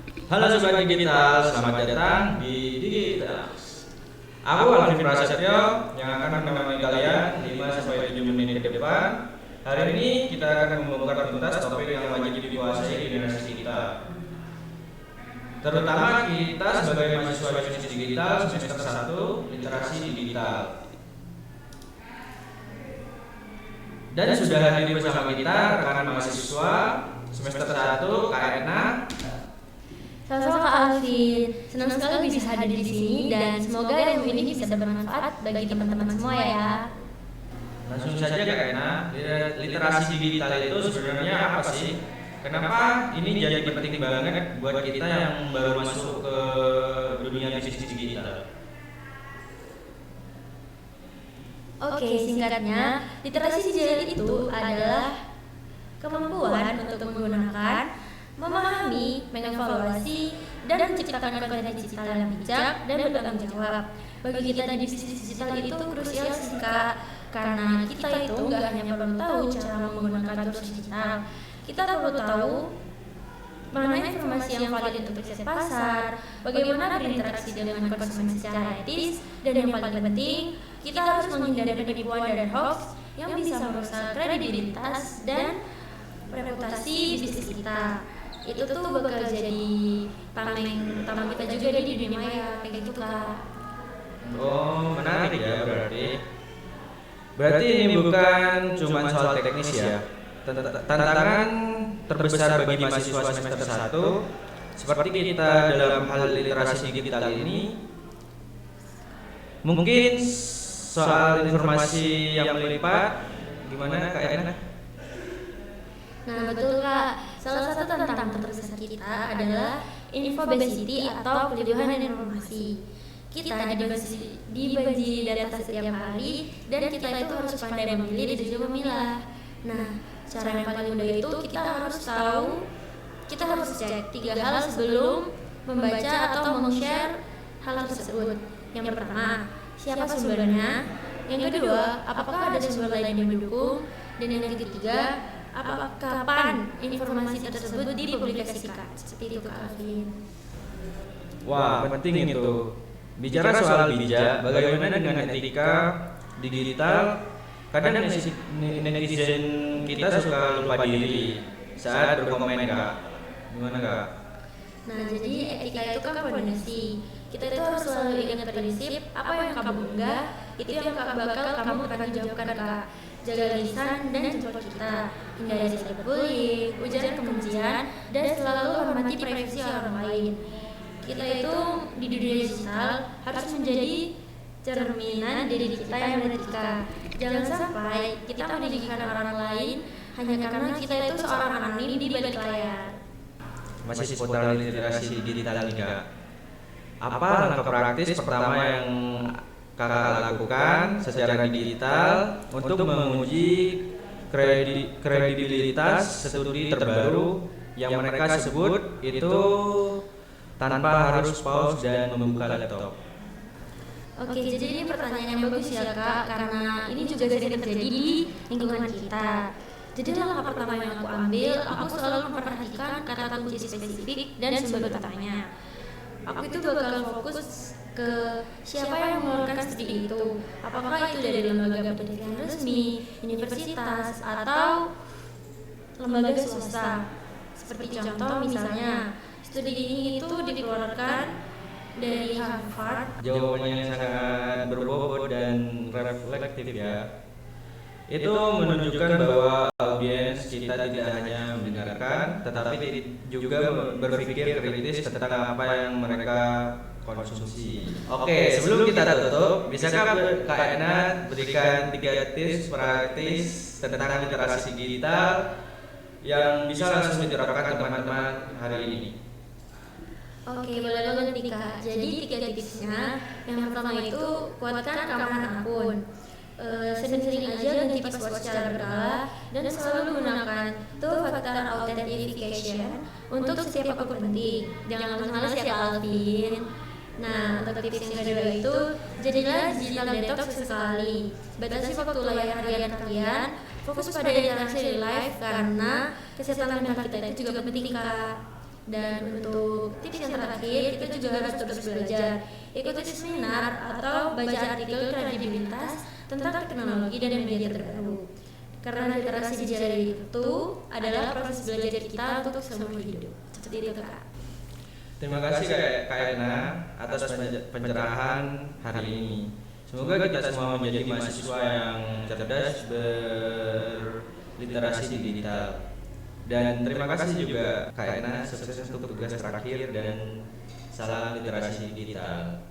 Halo Sobat Digital, selamat datang di Digital. Aku Alvin Prasetyo yang akan menemani kalian 5 sampai 7 menit ke depan. Hari ini kita akan membongkar tuntas topik yang wajib dikuasai di generasi kita. Terutama kita sebagai mahasiswa bisnis digital semester 1 literasi digital. Dan sudah hadir bersama kita rekan mahasiswa semester 1 Kak Erna. Sama-sama Kak Alvin, senang sekali bisa hadir di sini dan semoga ilmu ini bisa bermanfaat bagi teman-teman semua ya. Langsung saja Kak Erna, literasi digital itu sebenarnya apa sih? Kenapa ini jadi penting banget buat kita yang baru masuk ke dunia bisnis digital? Oke, singkatnya, literasi digital itu adalah kemampuan untuk menggunakan, memahami, mengevaluasi, dan menciptakan konten digital yang bijak dan bertanggung jawab. Bagi kita di bisnis digital itu krusial sih Kak, karena kita itu nggak hanya perlu tahu cara menggunakan tools digital, kita perlu tahu mana informasi yang valid untuk riset pasar, bagaimana berinteraksi dengan konsumen secara etis, dan yang paling penting, kita harus menghindari penipuan dan hoax yang bisa merusak kredibilitas dan reputasi bisnis kita. Itu tuh bakal jadi tameng utama kita juga di dunia maya, kayak gitu Kak. Oh, menarik ya berarti. Berarti ini bukan cuma soal teknis ya. Tantangan terbesar bagi mahasiswa semester 1 seperti kita dalam hal literasi digital ini mungkin soal informasi yang melipat. Gimana Kak Erna? Nah betul Kak, salah satu tantangan terbesar kita adalah infobesity atau kelimpahan informasi. Kita dibagi data setiap hari dan kita itu harus pandai memilih dan juga memilah. Nah, cara yang paling mudah itu kita harus cek 3 hal sebelum membaca atau meng-share hal tersebut. Yang pertama, siapa sumbernya? Yang kedua, apakah ada sumber lain yang mendukung? Dan yang ketiga, kapan informasi tersebut dipublikasikan? Seperti itu Kak Alvin. Wah, penting itu. Bicara soal bijak, bagaimana dengan etika digital? Kadang netizen kita suka lupa diri saat berkomen Kak. Gimana Kak? Nah, jadi etika itu kan fondasi. Kita itu harus selalu ingat prinsip apa yang kamu enggak, itu yang bakal kamu pertanggungjawabkan Kak. Jaga lisan dan jempol kita, hindari cyberbullying, ujaran kebencian, dan selalu hormati privasi orang lain. Kita itu di dunia digital harus menjadi cerminan diri kita yang beretika. Jangan sampai kita mendidikan orang lain hanya karena kita itu seorang anonim di balik layar. Masih seputar literasi digital nih Kak. Apa langkah praktis pertama yang Kakak lakukan secara digital untuk menguji kredibilitas studi terbaru yang mereka sebut itu tanpa harus pause dan membuka laptop? Oke, jadi ini pertanyaan yang bagus ya Kak, karena ini juga sering terjadi di lingkungan kita. Jadi langkah pertama yang aku ambil, aku selalu memperhatikan kata kunci spesifik dan sumber datanya. Aku itu bakal fokus ke siapa yang mengeluarkan studi itu. Apakah itu dari lembaga penelitian resmi, universitas, atau lembaga swasta. Seperti contoh misalnya, studi ini itu dikeluarkan dari Harvard. Jawabannya yang sangat berbobot dan reflektif ya. Itu menunjukkan bahwa audiens kita tidak hanya mendengarkan, tetapi juga berpikir kritis tentang apa yang mereka konsumsi. Oke, sebelum kita tutup, bisakah Kak Erna berikan 3 tips praktis tentang literasi digital yang bisa langsung diterapkan teman-teman hari ini? Oke, boleh banget nih Kak. Jadi 3 tipsnya, yang pertama itu kuatkan keamanan akun. Sering-sering aja ganti password secara berkala dan selalu gunakan two-factor authentication untuk setiap akun penting. Jangan males ya Alvin. Nah, untuk tips yang kedua itu, jadilah digital detox sesekali. Batasi waktu layar harian kalian, fokus pada interaksi real life karena kesehatan mental kita itu juga penting Kak. Dan untuk tips yang terakhir, kita juga harus terus belajar. Ikuti seminar atau baca artikel kredibilitas tentang teknologi dan media terbaru. Karena literasi digital itu adalah proses belajar kita untuk seumur hidup. Seperti itu, Kak. Terima kasih Kak Ena atas pencerahan hari ini. Semoga kita semua menjadi mahasiswa yang cerdas berliterasi digital. Dan terima kasih juga Kak Ena, sukses untuk tugas terakhir dan salam literasi digital.